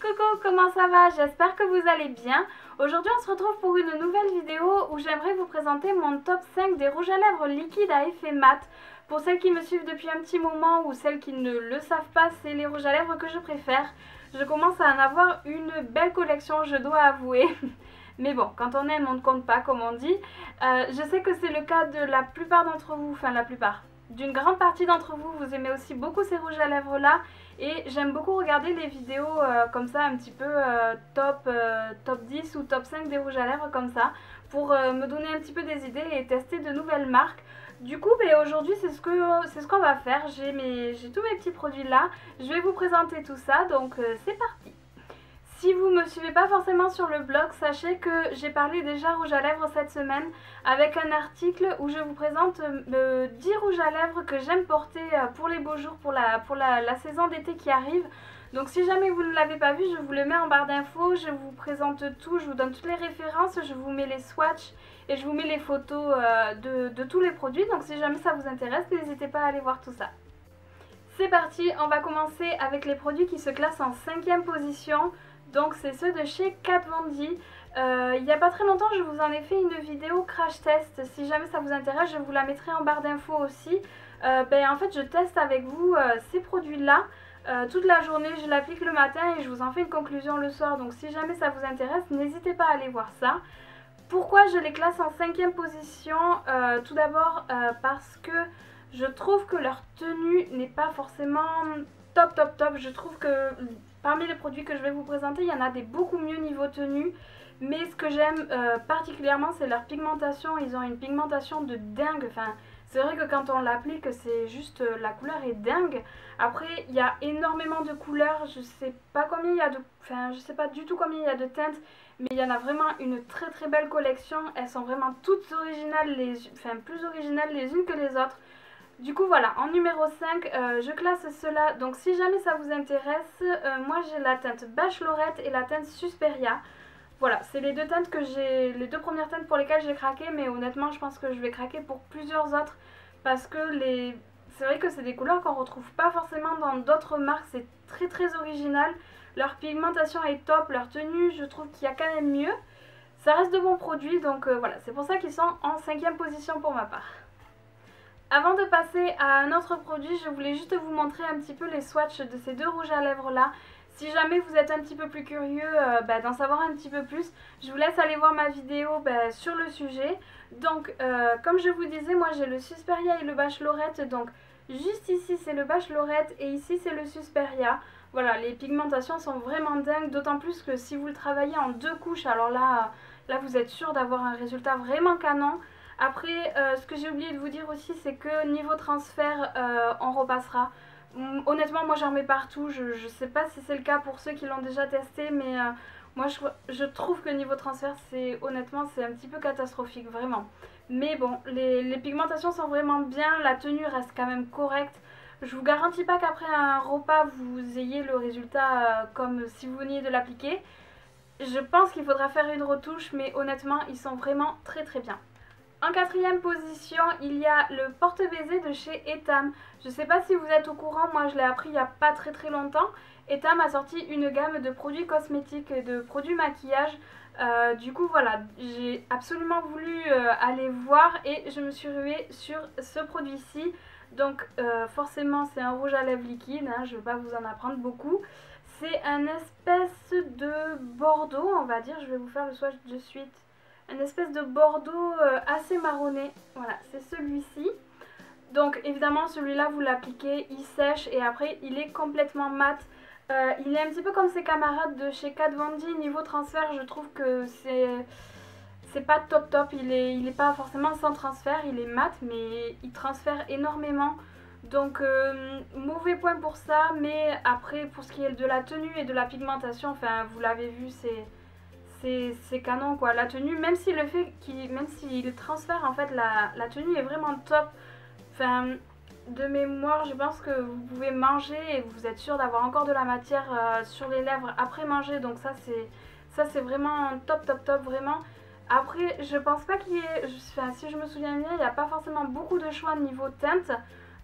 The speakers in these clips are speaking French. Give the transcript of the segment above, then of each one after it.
Coucou, comment ça va? J'espère que vous allez bien. Aujourd'hui on se retrouve pour une nouvelle vidéo où j'aimerais vous présenter mon top 5 des rouges à lèvres liquides à effet mat. Pour celles qui me suivent depuis un petit moment ou celles qui ne le savent pas, c'est les rouges à lèvres que je préfère. Je commence à en avoir une belle collection, je dois avouer. Mais bon, quand on aime, on ne compte pas, comme on dit. Je sais que c'est le cas de la plupart d'entre vous, enfin la plupart. D'une grande partie d'entre vous, vous aimez aussi beaucoup ces rouges à lèvres là et j'aime beaucoup regarder les vidéos comme ça un petit peu top 10 ou top 5 des rouges à lèvres comme ça pour me donner un petit peu des idées et tester de nouvelles marques. Du coup, aujourd'hui c'est ce qu'on va faire, j'ai tous mes petits produits là, je vais vous présenter tout ça donc c'est parti. Si vous ne me suivez pas forcément sur le blog, sachez que j'ai parlé déjà rouge à lèvres cette semaine avec un article où je vous présente 10 rouges à lèvres que j'aime porter pour les beaux jours, pour la saison d'été qui arrive. Donc si jamais vous ne l'avez pas vu, je vous le mets en barre d'infos, je vous présente tout, je vous donne toutes les références, je vous mets les swatchs et je vous mets les photos de tous les produits. Donc si jamais ça vous intéresse, n'hésitez pas à aller voir tout ça. C'est parti, on va commencer avec les produits qui se classent en 5e position. Donc c'est ceux de chez Kat Von D. Il n'y a pas très longtemps je vous en ai fait une vidéo crash test. Si jamais ça vous intéresse, je vous la mettrai en barre d'infos aussi. En fait je teste avec vous ces produits là toute la journée, je l'applique le matin et je vous en fais une conclusion le soir. Donc si jamais ça vous intéresse, n'hésitez pas à aller voir ça. Pourquoi je les classe en 5e position? Tout d'abord parce que je trouve que leur tenue n'est pas forcément top. Je trouve que parmi les produits que je vais vous présenter, il y en a des beaucoup mieux niveau tenue. Mais ce que j'aime particulièrement, c'est leur pigmentation. Ils ont une pigmentation de dingue. Enfin, c'est vrai que quand on l'applique, c'est juste la couleur est dingue. Après, il y a énormément de couleurs. Je sais pas combien il y a de, enfin, je sais pas du tout combien il y a de teintes, mais il y en a vraiment une très belle collection. Elles sont vraiment toutes originales, plus originales les unes que les autres. Du coup voilà, en numéro 5, je classe cela. Donc si jamais ça vous intéresse, moi j'ai la teinte Bachelorette et la teinte Susperia. Voilà, c'est les deux teintes que j'ai, les deux premières teintes pour lesquelles j'ai craqué, mais honnêtement je pense que je vais craquer pour plusieurs autres parce que c'est vrai que c'est des couleurs qu'on retrouve pas forcément dans d'autres marques, c'est très original. Leur pigmentation est top, leur tenue je trouve qu'il y a quand même mieux. Ça reste de bons produits donc voilà, c'est pour ça qu'ils sont en 5e position pour ma part. Avant de passer à un autre produit, je voulais juste vous montrer un petit peu les swatchs de ces deux rouges à lèvres là. Si jamais vous êtes un petit peu plus curieux d'en savoir un petit peu plus, je vous laisse aller voir ma vidéo sur le sujet. Donc comme je vous disais, moi j'ai le Susperia et le Bachelorette. Donc juste ici c'est le Bachelorette et ici c'est le Susperia. Voilà, les pigmentations sont vraiment dingues, d'autant plus que si vous le travaillez en 2 couches, alors là vous êtes sûr d'avoir un résultat vraiment canon. Après, ce que j'ai oublié de vous dire aussi, c'est que niveau transfert, on repassera. Honnêtement, moi j'en mets partout. Je sais pas si c'est le cas pour ceux qui l'ont déjà testé, mais moi je trouve que niveau transfert, honnêtement, c'est un petit peu catastrophique, vraiment. Mais bon, les pigmentations sont vraiment bien, la tenue reste quand même correcte. Je vous garantis pas qu'après un repas, vous ayez le résultat comme si vous veniez de l'appliquer. Je pense qu'il faudra faire une retouche, mais honnêtement, ils sont vraiment très bien. En 4e position, il y a le porte-baiser de chez Etam. Je ne sais pas si vous êtes au courant, moi je l'ai appris il n'y a pas très longtemps. Etam a sorti une gamme de produits cosmétiques et de produits maquillage. Du coup voilà, j'ai absolument voulu aller voir et je me suis ruée sur ce produit-ci. Donc forcément c'est un rouge à lèvres liquide, hein, je ne vais pas vous en apprendre beaucoup. C'est un espèce de bordeaux, on va dire, je vais vous faire le swatch de suite. Un espèce de bordeaux assez marronné, voilà, c'est celui-ci. Donc évidemment celui-là vous l'appliquez, il sèche et après il est complètement mat. Il est un petit peu comme ses camarades de chez Kat Von D. Niveau transfert, je trouve que c'est pas top, il est pas forcément sans transfert, il est mat mais il transfère énormément. Donc mauvais point pour ça, mais après pour ce qui est de la tenue et de la pigmentation, enfin vous l'avez vu, c'est canon quoi. La tenue, même s'il transfère en fait la tenue est vraiment top. Enfin, de mémoire, je pense que vous pouvez manger et vous êtes sûr d'avoir encore de la matière sur les lèvres après manger. Donc ça c'est vraiment top vraiment. Après, je pense pas qu'il y ait, enfin, si je me souviens bien, il n'y a pas forcément beaucoup de choix niveau teinte.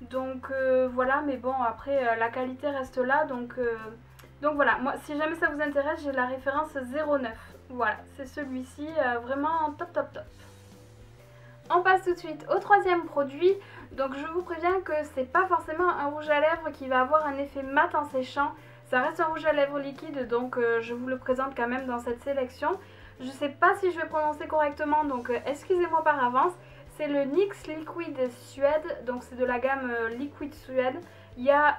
Donc voilà, mais bon après la qualité reste là. Donc Donc voilà, moi si jamais ça vous intéresse, j'ai la référence 09. Voilà, c'est celui-ci, vraiment top top top. On passe tout de suite au troisième produit. Donc je vous préviens que c'est pas forcément un rouge à lèvres qui va avoir un effet mat en séchant. Ça reste un rouge à lèvres liquide, donc je vous le présente quand même dans cette sélection. Je sais pas si je vais prononcer correctement, donc excusez-moi par avance. C'est le NYX Liquid Suède, donc c'est de la gamme Liquid Suède. Il y a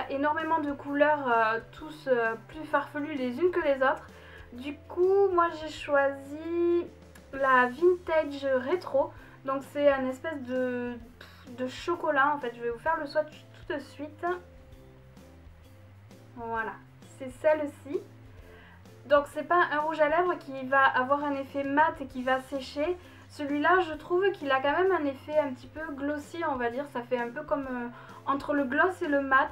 énormément de couleurs, tous plus farfelues les unes que les autres. Du coup, moi j'ai choisi la Vintage Rétro. Donc c'est un espèce de chocolat en fait. Je vais vous faire le swatch tout de suite. Voilà, c'est celle-ci. Donc c'est pas un rouge à lèvres qui va avoir un effet mat et qui va sécher. Celui-là, je trouve qu'il a quand même un effet un petit peu glossy, on va dire. Ça fait un peu comme entre le gloss et le mat.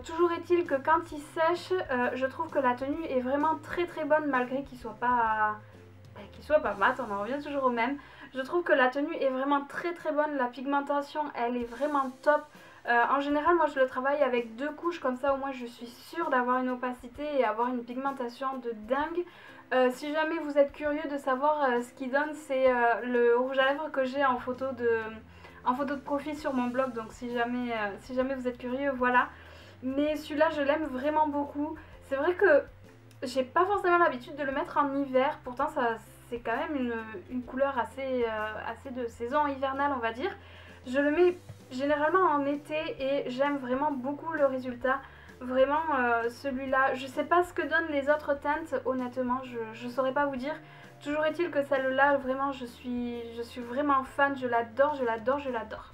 Toujours est-il que quand il sèche, je trouve que la tenue est vraiment très très bonne malgré qu'il soit pas mat. On en revient toujours au même. Je trouve que la tenue est vraiment très très bonne. La pigmentation, elle est vraiment top. En général, moi je le travaille avec 2 couches, comme ça au moins je suis sûre d'avoir une opacité et avoir une pigmentation de dingue. Si jamais vous êtes curieux de savoir ce qu'il donne, c'est le rouge à lèvres que j'ai en photo de profil sur mon blog. Donc si jamais vous êtes curieux, voilà. Mais celui-là, je l'aime vraiment beaucoup. C'est vrai que j'ai pas forcément l'habitude de le mettre en hiver. Pourtant, c'est quand même une couleur assez de saison hivernale, on va dire. Je le mets généralement en été et j'aime vraiment beaucoup le résultat. Vraiment, celui-là, je sais pas ce que donnent les autres teintes, honnêtement, je saurais pas vous dire. Toujours est-il que celle-là, vraiment, je suis vraiment fan, je l'adore, je l'adore, je l'adore.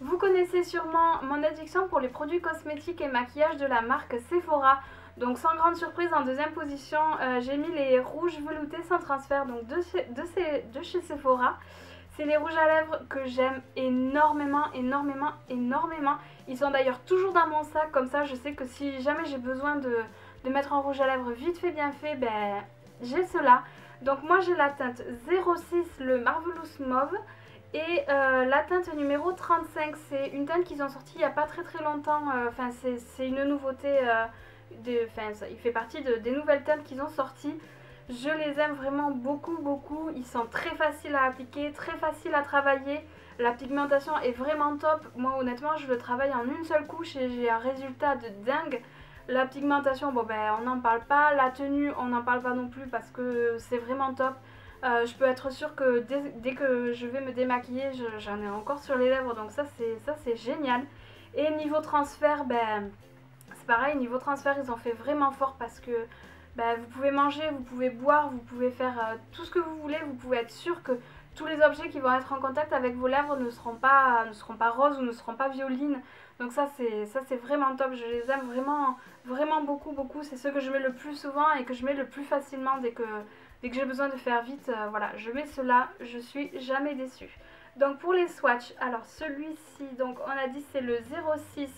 Vous connaissez sûrement mon addiction pour les produits cosmétiques et maquillage de la marque Sephora. Donc sans grande surprise, en deuxième position, j'ai mis les rouges veloutés sans transfert, donc de chez Sephora. C'est les rouges à lèvres que j'aime énormément, énormément, énormément. Ils sont d'ailleurs toujours dans mon sac, comme ça je sais que si jamais j'ai besoin de mettre un rouge à lèvres vite fait, bien fait, ben j'ai cela. Donc moi j'ai la teinte 06, le Marvelous Mauve. Et la teinte numéro 35, c'est une teinte qu'ils ont sortie il n'y a pas très très longtemps. Enfin, c'est une nouveauté. Il fait partie des nouvelles teintes qu'ils ont sorties. Je les aime vraiment beaucoup, beaucoup. Ils sont très faciles à appliquer, très faciles à travailler. La pigmentation est vraiment top. Moi, honnêtement, je le travaille en une seule couche et j'ai un résultat de dingue. La pigmentation, bon ben, on n'en parle pas. La tenue, on n'en parle pas non plus parce que c'est vraiment top. Je peux être sûre que dès que je vais me démaquiller, j'en ai encore sur les lèvres, donc ça c'est génial. Et niveau transfert, ben, c'est pareil, niveau transfert ils ont fait vraiment fort parce que ben, vous pouvez manger, vous pouvez boire, vous pouvez faire tout ce que vous voulez, vous pouvez être sûr que tous les objets qui vont être en contact avec vos lèvres ne seront pas roses ou ne seront pas violines. Donc ça c'est vraiment top, je les aime vraiment, vraiment beaucoup, beaucoup. C'est ceux que je mets le plus souvent et que je mets le plus facilement dès que j'ai besoin de faire vite. Voilà, je mets cela, je suis jamais déçue. Donc pour les swatchs, alors celui-ci, donc on a dit c'est le 06.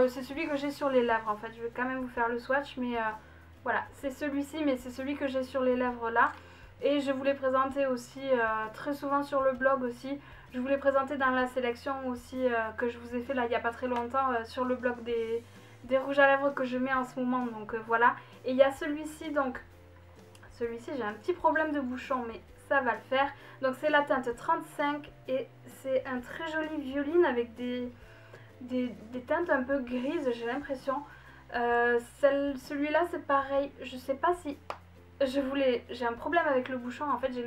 C'est celui que j'ai sur les lèvres en fait, je vais quand même vous faire le swatch, mais voilà, c'est celui-ci, mais c'est celui que j'ai sur les lèvres là. Et je vous l'ai présenté aussi très souvent sur le blog aussi. Je vous l'ai présenté dans la sélection aussi que je vous ai fait là il n'y a pas très longtemps sur le blog des rouges à lèvres que je mets en ce moment. Donc voilà. Et il y a celui-ci, donc celui-ci j'ai un petit problème de bouchon mais ça va le faire. Donc c'est la teinte 35 et c'est un très joli violine avec des teintes un peu grises, j'ai l'impression. Celui-là c'est pareil, je sais pas si j'ai un problème avec le bouchon en fait, vous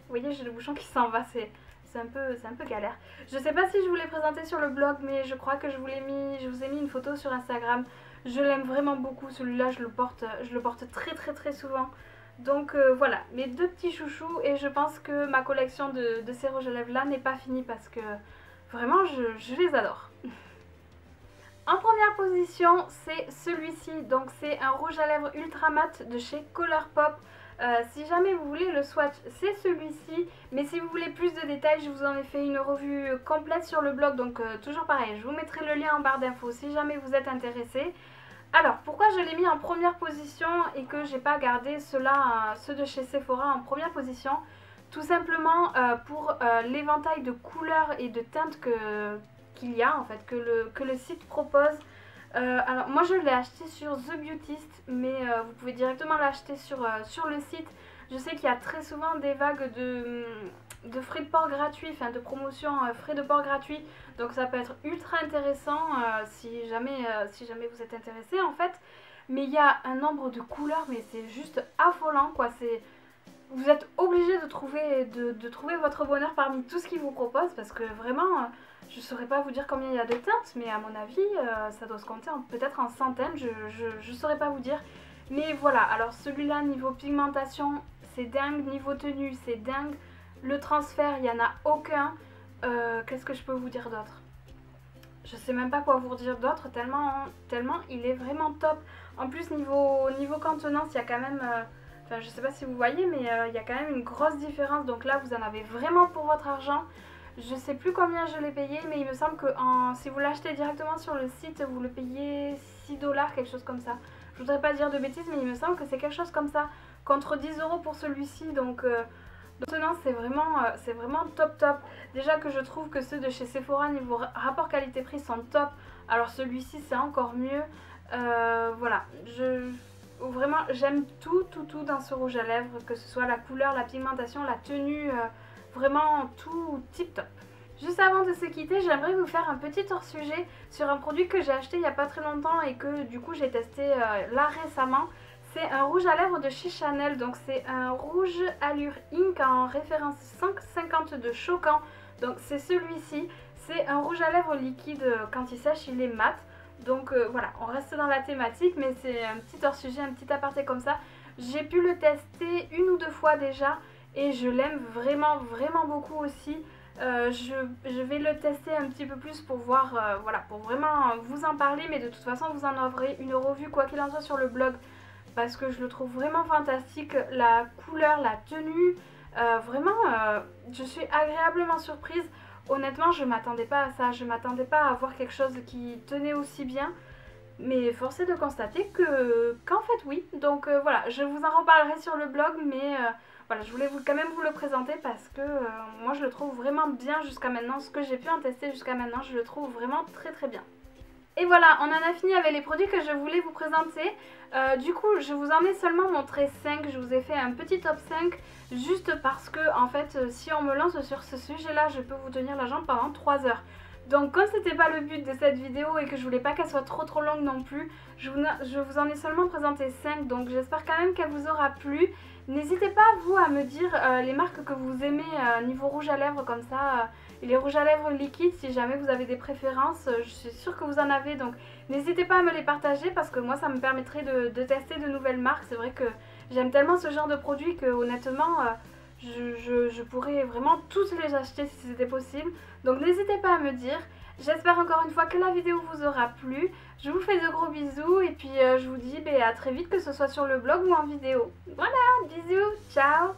voyez j'ai le bouchon qui s'en va, c'est un peu galère. Je sais pas si je vous l'ai présenté sur le blog, mais je crois que je vous ai mis une photo sur Instagram. Je l'aime vraiment beaucoup, celui-là je le porte très très très souvent. Donc voilà, mes 2 petits chouchous, et je pense que ma collection de ces rouges à lèvres là n'est pas finie parce que vraiment je les adore. En première position, c'est celui-ci, donc c'est un rouge à lèvres ultra mat de chez Colourpop. Si jamais vous voulez le swatch, c'est celui-ci, mais si vous voulez plus de détails, je vous en ai fait une revue complète sur le blog, donc toujours pareil, je vous mettrai le lien en barre d'infos si jamais vous êtes intéressé. Alors, pourquoi je l'ai mis en première position et que j'ai pas gardé ceux de chez Sephora en première position? Tout simplement pour l'éventail de couleurs et de teintes qu'il y a en fait, que le site propose. Alors moi je l'ai acheté sur The Beautist, mais vous pouvez directement l'acheter sur le site. Je sais qu'il y a très souvent des vagues de frais de port gratuits, enfin de promotion frais de port gratuits. Donc ça peut être ultra intéressant si jamais vous êtes intéressé en fait. Mais il y a un nombre de couleurs, mais c'est juste affolant quoi. Vous êtes obligé de trouver votre bonheur parmi tout ce qu'ils vous proposent parce que vraiment, je ne saurais pas vous dire combien il y a de teintes, mais à mon avis, ça doit se compter peut-être en centaines, je ne saurais pas vous dire. Mais voilà, alors celui-là, niveau pigmentation, c'est dingue, niveau tenue, c'est dingue. Le transfert, il n'y en a aucun. Qu'est-ce que je peux vous dire d'autre? Je sais même pas quoi vous dire d'autre, tellement il est vraiment top. En plus, niveau contenance, il y a quand même... Enfin, je sais pas si vous voyez, mais il y a quand même une grosse différence. Donc là, vous en avez vraiment pour votre argent. Je sais plus combien je l'ai payé, mais il me semble que si vous l'achetez directement sur le site, vous le payez 6 $, quelque chose comme ça. Je voudrais pas dire de bêtises, mais il me semble que c'est quelque chose comme ça. Contre 10 € pour celui-ci, donc maintenant c'est vraiment top top. Déjà que je trouve que ceux de chez Sephora niveau rapport qualité-prix sont top. Alors celui-ci c'est encore mieux. Voilà, vraiment j'aime tout dans ce rouge à lèvres, que ce soit la couleur, la pigmentation, la tenue, vraiment tout tip top. Juste avant de se quitter, j'aimerais vous faire un petit hors-sujet sur un produit que j'ai acheté il n'y a pas très longtemps et que du coup j'ai testé là récemment. C'est un rouge à lèvres de chez Chanel, donc c'est un rouge Allure Ink en référence 550 de Choquant. Donc c'est celui-ci, c'est un rouge à lèvres liquide, quand il sèche il est mat. Donc voilà, on reste dans la thématique, mais c'est un petit hors-sujet, un petit aparté comme ça. J'ai pu le tester 1 ou 2 fois déjà et je l'aime vraiment beaucoup aussi. Je vais le tester un petit peu plus pour voir, voilà, pour vraiment vous en parler, mais de toute façon vous en aurez une revue quoi qu'il en soit sur le blog parce que je le trouve vraiment fantastique, la couleur, la tenue, vraiment je suis agréablement surprise. Honnêtement je m'attendais pas à ça, je m'attendais pas à avoir quelque chose qui tenait aussi bien. Mais force est de constater qu'en fait oui, donc voilà, je vous en reparlerai sur le blog, mais voilà, je voulais quand même vous le présenter parce que moi je le trouve vraiment bien jusqu'à maintenant, ce que j'ai pu en tester jusqu'à maintenant, je le trouve vraiment très bien. Et voilà, on en a fini avec les produits que je voulais vous présenter. Du coup, je vous en ai seulement montré 5, je vous ai fait un petit top 5 juste parce que en fait, si on me lance sur ce sujet-là, je peux vous tenir la jambe pendant 3 heures. Donc comme c'était pas le but de cette vidéo et que je voulais pas qu'elle soit trop longue non plus, je vous en ai seulement présenté 5, donc j'espère quand même qu'elle vous aura plu. N'hésitez pas vous à me dire les marques que vous aimez niveau rouge à lèvres comme ça, et les rouges à lèvres liquides si jamais vous avez des préférences, je suis sûre que vous en avez, donc n'hésitez pas à me les partager parce que moi ça me permettrait de tester de nouvelles marques. C'est vrai que j'aime tellement ce genre de produit que honnêtement je pourrais vraiment tous les acheter si c'était possible. Donc n'hésitez pas à me dire. J'espère encore une fois que la vidéo vous aura plu. Je vous fais de gros bisous et puis je vous dis à très vite, que ce soit sur le blog ou en vidéo. Voilà, bisous, ciao!